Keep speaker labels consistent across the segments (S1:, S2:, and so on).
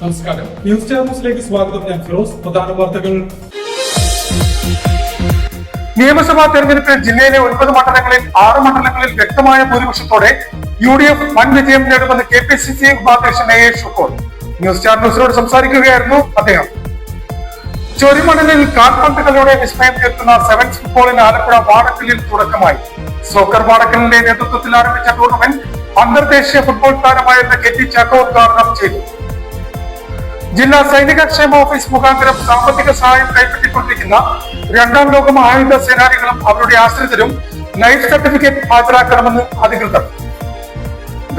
S1: നമസ്കാരം. ന്യൂസ് ചാനലിലേക്ക് സ്വാഗതം. ഞാൻ ഫിറോസ്. പ്രധാന വാർത്തകൾ.
S2: നിയമസഭാ തെരഞ്ഞെടുപ്പിൽ ജില്ലയിലെ 9 മണ്ഡലങ്ങളിൽ 6 മണ്ഡലങ്ങളിൽ വ്യക്തമായ ഭൂരിപക്ഷത്തോടെ UDF വൻ വിജയം നേടുമെന്ന് KPCC ഉപാധ്യക്ഷൻ A. ഷുക്കൂർ ന്യൂസ് ചാനലിനോട് സംസാരിക്കുകയായിരുന്നു അദ്ദേഹം. ചൊരിമണലിൽ കാൽപന്ത് കളിയോടെ വിസ്മയം തീർക്കുന്ന സെവൻസ് ഫുട്ബോളിന് ആലപ്പുഴ വാടക്കലിൽ തുടക്കമായി. സോക്കർ വാടക്കലിന്റെ നേതൃത്വത്തിൽ ആരംഭിച്ച ടൂർണമെന്റ് അന്തർദേശീയ ഫുട്ബോൾ താരമായിരുന്ന KT ചാക്കോ ഉദ്ഘാടനം ചെയ്തു. ജില്ലാ സൈനിക ക്ഷേമ ഓഫീസ് മുഖാന്തരം സാമ്പത്തിക സഹായം കൈപ്പറ്റിക്കൊണ്ടിരിക്കുന്ന 2ാം ലോക ആയുധ സേനാനികളും അവരുടെ ആശ്രിതരും ലൈഫ് സർട്ടിഫിക്കറ്റ് ഹാജരാക്കണമെന്ന് അധികൃതർ.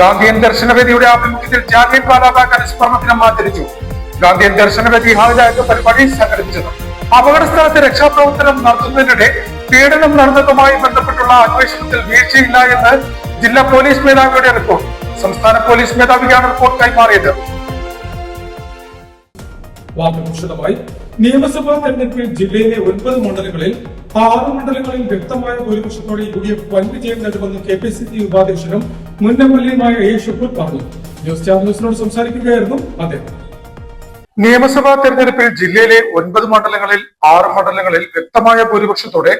S2: ഗാന്ധിയൻ ദർശനവേദിയുടെ ആഭിമുഖ്യത്തിൽ ജാലിയൻ വാലാബാഗ് അനുസ്മരണത്തിനും ആചരിച്ചു. ഗാന്ധിയൻ ദർശനവേദി ഹാജരായ പരിപാടി സംഘടിപ്പിച്ചത്. അപകട സ്ഥലത്ത് രക്ഷാപ്രവർത്തനം നടത്തുന്നതിനിടെ പീഡനം നടന്നതുമായി ബന്ധപ്പെട്ടുള്ള അന്വേഷണത്തിൽ വീഴ്ചയില്ല എന്ന് ജില്ലാ പോലീസ് മേധാവിയുടെ റിപ്പോർട്ട്. സംസ്ഥാന പോലീസ് മേധാവിയാണ് റിപ്പോർട്ട് കൈമാറിയത്.
S1: നിയമസഭാ തെരഞ്ഞെടുപ്പിൽ ജില്ലയിലെ 9 മണ്ഡലങ്ങളിൽ 6 മണ്ഡലങ്ങളിൽ വ്യക്തമായ ഭൂരിപക്ഷത്തോടെ UDF വൻ വിജയം നേടുമെന്ന് KPCC ഉപാധ്യക്ഷനും മുൻ MLA A. ഷുക്കൂർ പറഞ്ഞു. ന്യൂസ് ചാനലിനോട് സംസാരിക്കുകയായിരുന്നു അദ്ദേഹം.
S2: നിയമസഭാ തെരഞ്ഞെടുപ്പിൽ ജില്ലയിലെ 9 മണ്ഡലങ്ങളിൽ 6 മണ്ഡലങ്ങളിൽ വ്യക്തമായ ഭൂരിപക്ഷത്തോടെ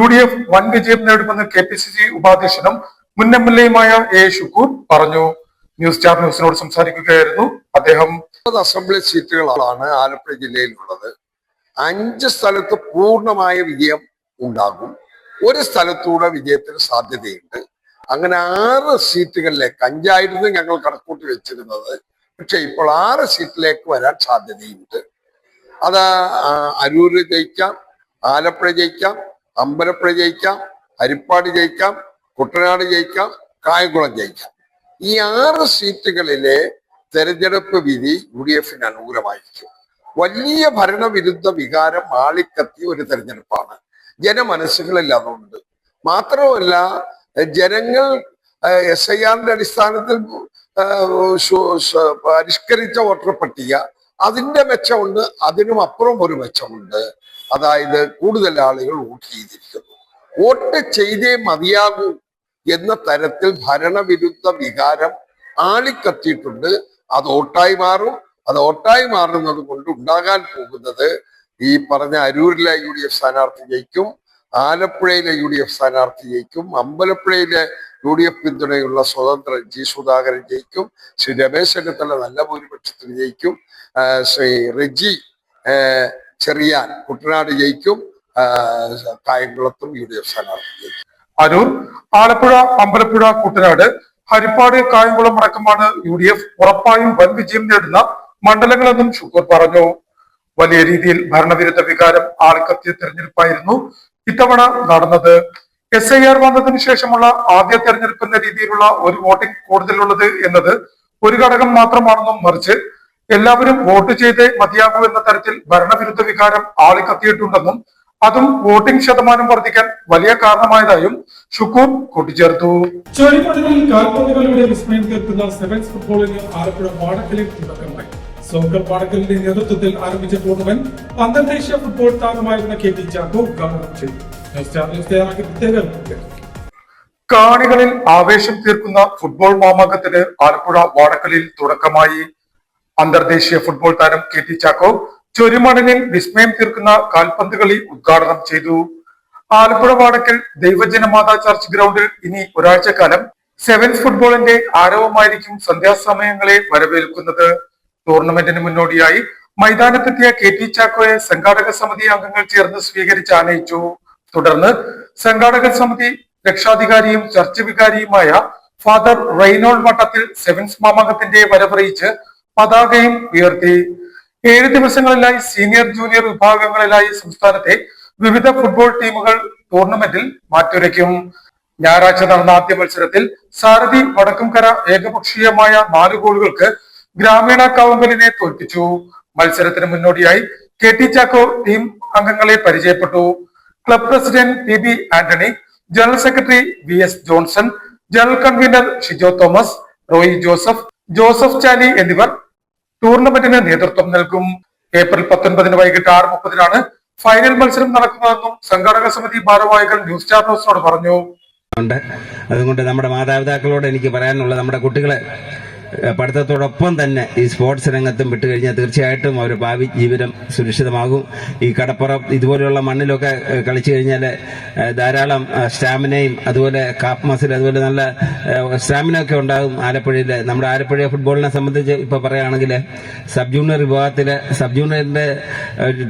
S2: UDF വൻ വിജയം നേടുമെന്ന് KPCC ഉപാധ്യക്ഷനും മുൻ MLA A. ഷുക്കൂർ പറഞ്ഞു. ന്യൂസ് ചാനലിനോട് സംസാരിക്കുകയായിരുന്നു അദ്ദേഹം.
S3: അസംബ്ലി സീറ്റുകളാണ് ആലപ്പുഴ ജില്ലയിലുള്ളത്. 5 സ്ഥലത്ത് പൂർണ്ണമായ വിജയം ഉണ്ടാകും. ഒരു സ്ഥലത്തൂടെ വിജയത്തിന് സാധ്യതയുണ്ട്. അങ്ങനെ 6 സീറ്റുകളിലേക്ക് 5ആയിരുന്നു ഞങ്ങൾ കണക്കൂട്ടി വെച്ചിരുന്നത്. പക്ഷെ ഇപ്പോൾ 6 സീറ്റിലേക്ക് വരാൻ സാധ്യതയുണ്ട്. അത് അരൂര് ജയിക്കാം, ആലപ്പുഴ ജയിക്കാം, അമ്പലപ്പുഴ ജയിക്കാം, ഹരിപ്പാട് ജയിക്കാം, കുട്ടനാട് ജയിക്കാം, കായംകുളം ജയിക്കാം. ഈ 6 സീറ്റുകളിലെ തെരഞ്ഞെടുപ്പ് വിധി UDFന് അനുകൂലമായിരിക്കും. വലിയ ഭരണവിരുദ്ധ വികാരം ആളിക്കത്തിയ ഒരു തെരഞ്ഞെടുപ്പാണ്. ജനമനസ്സുകളിൽ അതുണ്ട്. മാത്രമല്ല, ജനങ്ങൾ SIRന്റെ അടിസ്ഥാനത്തിൽ പരിഷ്കരിച്ച വോട്ടർ പട്ടിക, അതിന്റെ മെച്ചമുണ്ട്. അതിനും അപ്പുറം ഒരു മെച്ചമുണ്ട്. അതായത് കൂടുതൽ ആളുകൾ വോട്ട് ചെയ്തിരിക്കുന്നു. വോട്ട് ചെയ്തേ മതിയാകൂ എന്ന തരത്തിൽ ഭരണവിരുദ്ധ വികാരം ആളിക്കത്തിയിട്ടുണ്ട്. അത് വോട്ടായി മാറും. അത് വോട്ടായി മാറുന്നത് കൊണ്ട് ഉണ്ടാകാൻ പോകുന്നത് ഈ പറഞ്ഞ അരൂരിലെ UDF സ്ഥാനാർത്ഥി ജയിക്കും, ആലപ്പുഴയിലെ UDF സ്ഥാനാർത്ഥി ജയിക്കും, അമ്പലപ്പുഴയിലെ UDF പിന്തുണയുള്ള സ്വതന്ത്രൻ G. സുധാകരൻ ജയിക്കും, ശ്രീ രമേശ് ചെന്നിത്തല നല്ല ഭൂരിപക്ഷത്തിൽ ജയിക്കും, ശ്രീ റെജി ചെറിയാൻ കുട്ടനാട് ജയിക്കും, കായംകുളത്തും UDF സ്ഥാനാർത്ഥി ജയിക്കും.
S2: അരൂർ, ആലപ്പുഴ, അമ്പലപ്പുഴ, കുട്ടനാട്, ഹരിപ്പാട്, കായംകുളം അടക്കമാണ് UDF ഉറപ്പായും വൻ വിജയം നേടുന്ന മണ്ഡലങ്ങളെന്നും ഷുക്കൂർ പറഞ്ഞു. വലിയ രീതിയിൽ ഭരണവിരുദ്ധ വികാരം ആളിക്കത്തിയ തെരഞ്ഞെടുപ്പായിരുന്നു ഇത്തവണ നടന്നത്. SIR വന്നതിന് ശേഷമുള്ള ആദ്യ തെരഞ്ഞെടുപ്പ് എന്ന രീതിയിലുള്ള ഒരു വോട്ടിംഗ് കൂടുതലുള്ളത് എന്നത് ഒരു ഘടകം മാത്രമാണെന്നും മറിച്ച് എല്ലാവരും വോട്ട് ചെയ്തേ മതിയാകൂ എന്ന തരത്തിൽ ഭരണവിരുദ്ധ വികാരം ആളിക്കത്തിയിട്ടുണ്ടെന്നും അതും വോട്ടിംഗ് ശതമാനം വർദ്ധിക്കാൻ വലിയ കാരണമായതായും ഷുക്കൂർ കൂട്ടിച്ചേർത്തു.
S1: ചൊരിമണലിൽ കാൽപന്ത് കളിയുടെ വിസ്മയം തീർക്കുന്ന സെവൻസ് ഫുട്ബോളിന് ആലപ്പുഴ വാടക്കലിൽ തുടക്കമായി. സോക്കർ വാടക്കലിന്റെ നേതൃത്വത്തിൽ ആരംഭിച്ച ടൂർണമെന്റ് അന്തർദേശീയ ഫുട്ബോൾ താരമായിരുന്ന KT ചാക്കോ ഉദ്ഘാടനം ചെയ്തു.
S2: കാണികളിൽ ആവേശം തീർക്കുന്ന ഫുട്ബോൾ മാമാങ്കത്തിന് ആലപ്പുഴ വാടക്കലിൽ തുടക്കമായി. അന്തർദേശീയ ഫുട്ബോൾ താരം KT ചാക്കോ ചൊരിമണലിൽ വിസ്മയം തീർക്കുന്ന കാൽപന്ത് കളി ഉദ്ഘാടനം ചെയ്തു. ആലപ്പുഴ വാടക്കൽ ദൈവജനമാതാ ചർച്ച് ഗ്രൗണ്ടിൽ ഇനി ഒരാഴ്ചക്കാലം സെവൻസ് ഫുട്ബോളിന്റെ ആരവമായിരിക്കും സന്ധ്യാസമയങ്ങളെ വരവേൽക്കുന്നത്. ടൂർണമെന്റിന് മുന്നോടിയായി മൈതാനത്തെത്തിയ KT ചാക്കോയെ സംഘാടക സമിതി അംഗങ്ങൾ ചേർന്ന് സ്വീകരിച്ച് ആനയിച്ചു. തുടർന്ന് സംഘാടക സമിതി രക്ഷാധികാരിയും ചർച്ച് വികാരിയുമായ ഫാദർ റെയ്നോൾ മട്ടത്തിൽ സെവൻസ് മാമാങ്കത്തിന്റെ വരവറിയിച്ച് പതാകയും ഉയർത്തി. 7 ദിവസങ്ങളിലായി സീനിയർ ജൂനിയർ വിഭാഗങ്ങളിലായി സംസ്ഥാനത്തെ വിവിധ ഫുട്ബോൾ ടീമുകൾ ടൂർണമെന്റിൽ മാറ്റുരയ്ക്കും. ഞായറാഴ്ച നടന്ന ആദ്യ മത്സരത്തിൽ സാരഥി വടക്കുംകര ഏകപക്ഷീയമായ 4 ഗോളുകൾക്ക് ഗ്രാമീണ കാവുങ്കലിനെ തോൽപ്പിച്ചു. മത്സരത്തിന് മുന്നോടിയായി KT ചാക്കോ ടീം അംഗങ്ങളെ പരിചയപ്പെട്ടു. Club president PB Antony, general secretary VS Johnson, general convener Shijo Thomas, Roy Joseph, Joseph Chali എന്നിവർ ടൂർണമെന്റിന് നേതൃത്വം നൽകും. ഏപ്രിൽ 19 വൈകിട്ട് 6:30 ഫൈനൽ മത്സരം നടക്കുന്നതെന്നും സംഘാടക സമിതി ഭാരവാഹികൾ ന്യൂസ് ചാനൽസിനോട് പറഞ്ഞു.
S4: അതുകൊണ്ട് നമ്മുടെ മാതാപിതാക്കളോട് എനിക്ക് പറയാനുള്ളത്, നമ്മുടെ കുട്ടികളെ പഠിത്തത്തോടൊപ്പം തന്നെ ഈ സ്പോർട്സ് രംഗത്തും വിട്ടുകഴിഞ്ഞാൽ തീർച്ചയായിട്ടും അവരുടെ ഭാവി ജീവിതം സുരക്ഷിതമാകും. ഈ കടപ്പുറം ഇതുപോലെയുള്ള മണ്ണിലൊക്കെ കളിച്ചു കഴിഞ്ഞാൽ ധാരാളം സ്റ്റാമിനയും അതുപോലെ കാപ്പ് മസിൽ അതുപോലെ നല്ല സ്റ്റാമിന ഒക്കെ ഉണ്ടാകും. ആലപ്പുഴയിൽ നമ്മുടെ ആലപ്പുഴ ഫുട്ബോളിനെ സംബന്ധിച്ച് ഇപ്പോൾ പറയുകയാണെങ്കിൽ സബ് ജൂനിയർ വിഭാഗത്തിൽ സബ് ജൂനിയറിന്റെ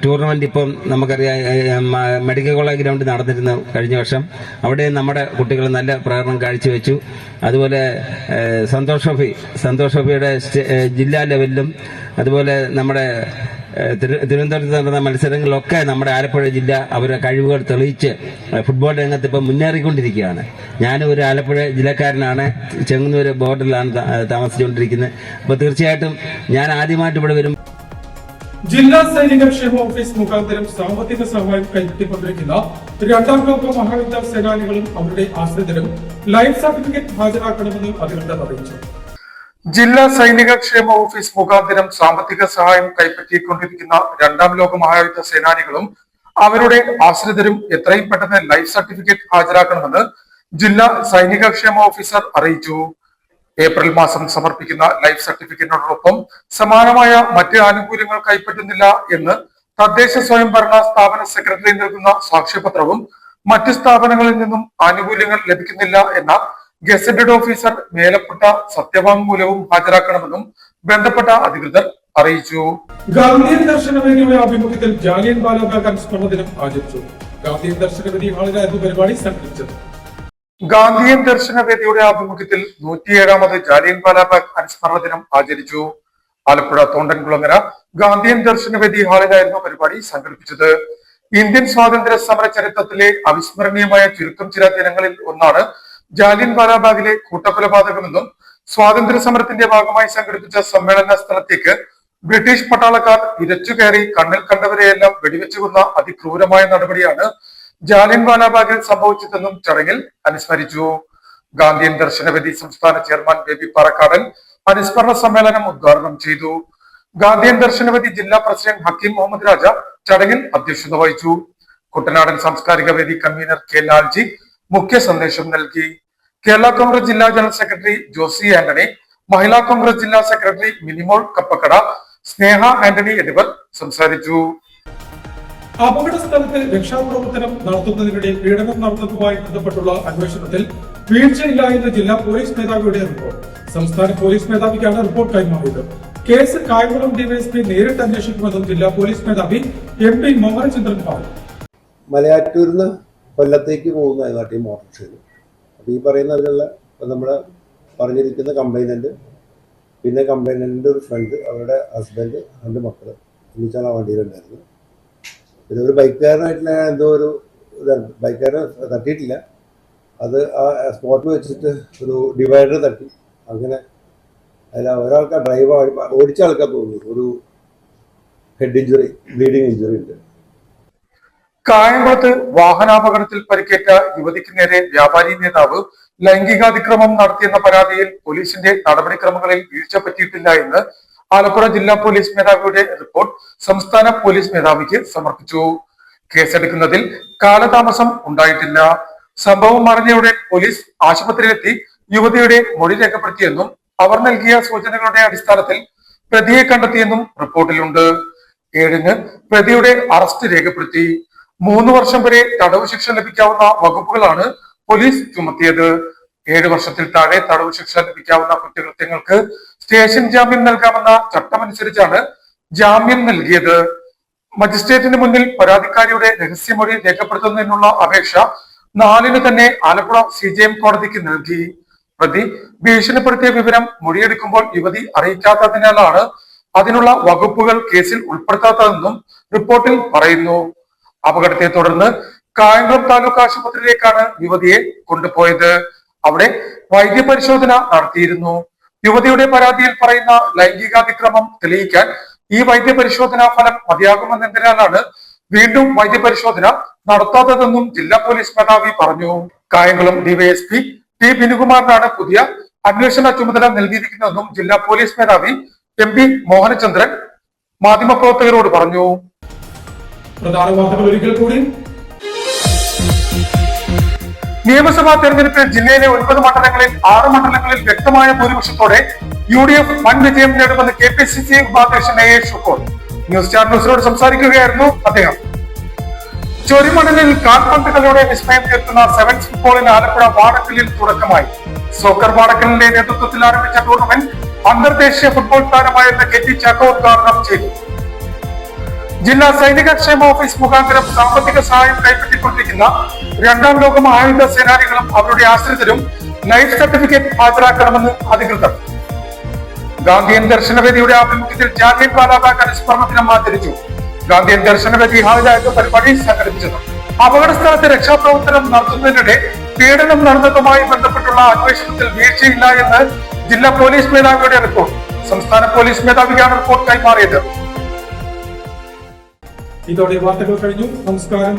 S4: ടൂർണമെന്റ് ഇപ്പം നമുക്കറിയാം മെഡിക്കൽ കോളേജ് ഗ്രൗണ്ടിൽ നടന്നിരുന്നു കഴിഞ്ഞ വർഷം. അവിടെ നമ്മുടെ കുട്ടികൾ നല്ല പ്രകടനം കാഴ്ചവെച്ചു. അതുപോലെ സന്തോഷ് ട്രോഫിയുടെ ജില്ലാ ലെവലിലും അതുപോലെ നമ്മുടെ തിരുവനന്തപുരത്ത് നടന്ന മത്സരങ്ങളിലൊക്കെ നമ്മുടെ ആലപ്പുഴ ജില്ല അവരുടെ കഴിവുകൾ തെളിയിച്ച് ഫുട്ബോൾ രംഗത്ത് ഇപ്പം മുന്നേറിക്കൊണ്ടിരിക്കുകയാണ്. ഞാനും ഒരു ആലപ്പുഴ ജില്ലക്കാരനാണ്, ചെങ്ങന്നൂർ ബോർഡറിലാണ് താമസിച്ചുകൊണ്ടിരിക്കുന്നത്. അപ്പോൾ തീർച്ചയായിട്ടും ഞാൻ ആദ്യമായിട്ട് ഇവിടെ വരും.
S1: ജില്ലാ സൈനിക ക്ഷേമ ഓഫീസ് മുഖാന്തരം സാമ്പത്തിക സഹായം കൈപ്പറ്റിക്കൊണ്ടിരിക്കുന്ന രണ്ടാം ലോക മഹായുദ്ധ സേനാനികളും അവരുടെ ആശ്രിതരും ലൈഫ് സർട്ടിഫിക്കറ്റ് ഹാജരാക്കണമെന്ന് അധികൃതർ അറിയിച്ചു.
S2: ജില്ലാ സൈനിക ക്ഷേമ ഓഫീസ് മുഖാന്തരം സാമ്പത്തിക സഹായം കൈപ്പറ്റിക്കൊണ്ടിരിക്കുന്ന രണ്ടാം ലോക മഹായുദ്ധ സേനാനികളും അവരുടെ ആശ്രിതരും എത്രയും പെട്ടെന്ന് ലൈഫ് സർട്ടിഫിക്കറ്റ് ഹാജരാക്കണമെന്ന് ജില്ലാ സൈനിക ക്ഷേമ ഓഫീസർ അറിയിച്ചു. ഏപ്രിൽ മാസം സമർപ്പിക്കുന്ന ലൈഫ് സർട്ടിഫിക്കറ്റിനോടൊപ്പം സമാനമായ മറ്റ് ആനുകൂല്യങ്ങൾ കൈപ്പറ്റുന്നില്ല എന്ന് തദ്ദേശ സ്വയംഭരണ സ്ഥാപന സെക്രട്ടറി നൽകുന്ന സാക്ഷ്യപത്രവും മറ്റ് സ്ഥാപനങ്ങളിൽ നിന്നും ആനുകൂല്യങ്ങൾ ലഭിക്കുന്നില്ല എന്ന ഗസറ്റഡ് ഓഫീസർ മേലപ്പെട്ട സത്യവാങ്മൂലവും ഹാജരാക്കണമെന്നും ബന്ധപ്പെട്ട അധികൃതർ അറിയിച്ചു.
S1: ഗാന്ധിയൻ ദർശനവേദിയുടെ ആഭിമുഖ്യത്തിൽ ജാലിയൻ വാലാബാഗ് അനുസ്മരണ ദിനം ആചരിച്ചു. ഗാന്ധിയൻ ദർശനവേദി ഹാളിലായിരുന്നു പരിപാടി സംഘടിപ്പിച്ചത്.
S2: ഗാന്ധിയൻ ദർശനവേദിയുടെ ആഭിമുഖ്യത്തിൽ 107ാമത് ജാലിയൻ വാലാബാഗ് അനുസ്മരണ ദിനം ആചരിച്ചു. ആലപ്പുഴ തോണ്ടൻകുളങ്ങര ഗാന്ധിയൻ ദർശനവേദി ഹാളിലായിരുന്നു പരിപാടി സംഘടിപ്പിച്ചത്. ഇന്ത്യൻ സ്വാതന്ത്ര്യ സമര ചരിത്രത്തിലെ അവിസ്മരണീയമായ ചുരുക്കം ചില ദിനങ്ങളിൽ ഒന്നാണ് ജാലിയൻ വാലാബാഗിലെ കൂട്ടക്കൊലപാതകമെന്നും സ്വാതന്ത്ര്യ സമരത്തിന്റെ ഭാഗമായി സംഘടിപ്പിച്ച സമ്മേളന സ്ഥലത്തേക്ക് ബ്രിട്ടീഷ് പട്ടാളക്കാർ ഇരച്ചു കയറി കണ്ണിൽ കണ്ടവരെയെല്ലാം വെടിവെച്ചു കൊന്ന അതിക്രൂരമായ നടപടിയാണ് ജാലിയൻ വാലാബാഗിൽ സംഭവിച്ചതെന്നും ചടങ്ങിൽ അനുസ്മരിച്ചു. ഗാന്ധിയൻ ദർശനവേദി സംസ്ഥാന ചെയർമാൻ ബേബി പാറക്കാടൻ അനുസ്മരണ സമ്മേളനം ഉദ്ഘാടനം ചെയ്തു. ഗാന്ധിയൻ ദർശനവേദി ജില്ലാ പ്രസിഡന്റ് ഹക്കീം മുഹമ്മദ് രാജ ചടങ്ങിൽ അധ്യക്ഷത വഹിച്ചു. കുട്ടനാടൻ സാംസ്കാരിക വേദി കൺവീനർ കെ ലാൽജി മുഖ്യ സന്ദേശം നൽകി. കേരള കോൺഗ്രസ് ജില്ലാ ജനറൽ സെക്രട്ടറി ജോസി ആന്റണി, മഹിളാ കോൺഗ്രസ് ജില്ലാ സെക്രട്ടറി മിനിമോൾ കപ്പക്കട, സ്നേഹ ആന്റണി എന്നിവർ സംസാരിച്ചു.
S1: അപകട സ്ഥലത്ത് രക്ഷാപ്രവർത്തനം നടത്തുന്നതിനിടെ പീഡനം നടന്നതുമായി ബന്ധപ്പെട്ടുള്ള അന്വേഷണത്തിൽ വീഴ്ചയില്ല എന്ന് ജില്ലാ പോലീസ് മേധാവിയുടെ റിപ്പോർട്ട്. സംസ്ഥാന പോലീസ് മേധാവിക്കാണ് റിപ്പോർട്ട് കൈമാറിയത്. കേസ് കായംകുളം ഡിവൈഎസ്പി നേരിട്ട് അന്വേഷിക്കുമെന്നും ജില്ലാ പോലീസ് മേധാവി MP മോഹനചന്ദ്രൻ പറഞ്ഞു.
S5: മലയാറ്റൂരിന്ന് കൊല്ലത്തേക്ക് പോകുന്നതായിരുന്നു മോട്ടോർ. അപ്പോൾ ഈ പറയുന്നതിലുള്ള നമ്മൾ പറഞ്ഞിരിക്കുന്ന കംപ്ലൈനന്റ്, പിന്നെ കംപ്ലൈനന്റിന്റെ ഒരു ഫ്രണ്ട്, അവരുടെ ഹസ്ബൻഡ്, 2 മക്കൾ ഒന്നിച്ചാണ് ആ വണ്ടിയിലുണ്ടായിരുന്നു. പിന്നെ ഒരു ബൈക്കുകാരനായിട്ടുള്ള എന്തോ ഒരു ബൈക്കുകാരനെ തട്ടിയിട്ടില്ല, അത് ആ സ്പോട്ട് വെച്ചിട്ട് ഒരു ഡിവൈഡർ തട്ടി. അങ്ങനെ അതിൽ ഒരാൾക്ക് ഡ്രൈവർ ഓടിച്ച ആൾക്കാർ തോന്നുന്നു ഒരു ഹെഡ് ഇഞ്ചുറി, ബ്ലീഡിങ് ഇഞ്ചുറി ഉണ്ട്.
S2: കായംകുളത്ത് വാഹനാപകടത്തിൽ പരിക്കേറ്റ യുവതിക്ക് നേരെ വ്യാപാരി നേതാവ് ലൈംഗികാതിക്രമം നടത്തിയെന്ന പരാതിയിൽ പോലീസിന്റെ നടപടിക്രമങ്ങളിൽ വീഴ്ച പറ്റിയിട്ടില്ല എന്ന് ആലപ്പുഴ ജില്ലാ പോലീസ് മേധാവിയുടെ റിപ്പോർട്ട് സംസ്ഥാന പോലീസ് മേധാവിക്ക് സമർപ്പിച്ചു. കേസെടുക്കുന്നതിൽ കാലതാമസം ഉണ്ടായിട്ടില്ല. സംഭവം അറിഞ്ഞയുടൻ പോലീസ് ആശുപത്രിയിലെത്തി യുവതിയുടെ മൊഴി രേഖപ്പെടുത്തിയെന്നും അവർ നൽകിയ സൂചനകളുടെ അടിസ്ഥാനത്തിൽ പ്രതിയെ കണ്ടെത്തിയെന്നും റിപ്പോർട്ടിലുണ്ട്. 7-ന് പ്രതിയുടെ അറസ്റ്റ് രേഖപ്പെടുത്തി. 3 വർഷം വരെ തടവ് ശിക്ഷ ലഭിക്കാവുന്ന വകുപ്പുകളാണ് പോലീസ് ചുമത്തിയത്. 7 വർഷത്തിൽ താഴെ തടവ് ശിക്ഷ ലഭിക്കാവുന്ന കുറ്റകൃത്യങ്ങൾക്ക് സ്റ്റേഷൻ ജാമ്യം നൽകാമെന്ന ചട്ടമനുസരിച്ചാണ് ജാമ്യം നൽകിയത്. മജിസ്ട്രേറ്റിന് മുന്നിൽ പരാതിക്കാരിയുടെ രഹസ്യമൊഴി രേഖപ്പെടുത്തുന്നതിനുള്ള അപേക്ഷ 4-ന് തന്നെ ആലപ്പുഴ CJM കോടതിക്ക് നൽകി. പ്രതി ഭീഷണിപ്പെടുത്തിയ വിവരം മൊഴിയെടുക്കുമ്പോൾ യുവതി അറിയിക്കാത്തതിനാലാണ് അതിനുള്ള വകുപ്പുകൾ കേസിൽ ഉൾപ്പെടുത്താത്തതെന്നും റിപ്പോർട്ടിൽ പറയുന്നു. അപകടത്തെ തുടർന്ന് കായംകുളം താലൂക്ക് ആശുപത്രിയിലേക്കാണ് യുവതിയെ കൊണ്ടുപോയത്. അവിടെ വൈദ്യപരിശോധന നടത്തിയിരുന്നു. യുവതിയുടെ പരാതിയിൽ പറയുന്ന ലൈംഗികാതിക്രമം തെളിയിക്കാൻ ഈ വൈദ്യപരിശോധനാ ഫലം മതിയാകുമെന്നതിനാലാണ് വീണ്ടും വൈദ്യപരിശോധന നടത്താത്തതെന്നും ജില്ലാ പോലീസ് മേധാവി പറഞ്ഞു. കായംകുളം ഡിവൈഎസ്പി T ബിനുകുമാറിനാണ് പുതിയ അന്വേഷണ ചുമതല നൽകിയിരിക്കുന്നതെന്നും ജില്ലാ പോലീസ് മേധാവി MP മോഹനചന്ദ്രൻ മാധ്യമപ്രവർത്തകരോട് പറഞ്ഞു.
S1: പ്രധാന വാർത്തകൾ ഒരിക്കൽ കൂടി.
S2: നിയമസഭാ തെരഞ്ഞെടുപ്പിൽ ജില്ലയിലെ 9 മണ്ഡലങ്ങളിൽ 6 മണ്ഡലങ്ങളിൽ വ്യക്തമായ ഭൂരിപക്ഷത്തോടെ UDF വൻ വിജയം നേടുമെന്ന് KPCC ഉപാധ്യക്ഷൻ A. ഷുക്കൂർ ന്യൂസ് ചാനൽ ന്യൂസിനോട് സംസാരിക്കുകയായിരുന്നു അദ്ദേഹം. ചൊരിമണലിൽ കാൽപന്ത് കളിയുടെ വിസ്മയം തീർക്കുന്ന സെവൻസ് ഫുട്ബോളിന് ആലപ്പുഴ വാടക്കലിൽ തുടക്കമായി. സോക്കർ വാടക്കലിന്റെ നേതൃത്വത്തിൽ ആരംഭിച്ച ടൂർണമെന്റ് അന്തർദേശീയ ഫുട്ബോൾ താരമായിരുന്ന KT ചാക്കോ ഉദ്ഘാടനം ചെയ്തു. ജില്ലാ സൈനിക ക്ഷേമ ഓഫീസ് മുഖാന്തരം സാമ്പത്തിക സഹായം കൈപ്പറ്റിക്കൊണ്ടിരിക്കുന്ന 2ാം ലോക ആയുധ സേനാനികളും അവരുടെ ആശ്രിതരും ലൈഫ് സർട്ടിഫിക്കറ്റ് ഹാജരാക്കണമെന്ന് അധികൃതർ. ഗാന്ധിയൻ ദർശനവേദിയുടെ ആഭിമുഖ്യത്തിൽ ജാലിയൻ വാലാബാഗ് അനുസ്മരണ ദിനം ആചരിച്ചു. ഗാന്ധിയൻ ദർശനവേദി ഹാജരായ പരിപാടി സംഘടിപ്പിച്ചത്. അപകട സ്ഥലത്ത് രക്ഷാപ്രവർത്തനം നടത്തുന്നതിനിടെ പീഡനം നടന്നതുമായി ബന്ധപ്പെട്ടുള്ള അന്വേഷണത്തിൽ വീഴ്ചയില്ല എന്ന് ജില്ലാ പോലീസ് മേധാവിയുടെ റിപ്പോർട്ട്. സംസ്ഥാന പോലീസ് മേധാവിയാണ് റിപ്പോർട്ട് കൈമാറിയത്.
S1: ഇതോടെ വാർത്തകൾ കഴിഞ്ഞു. നമസ്കാരം.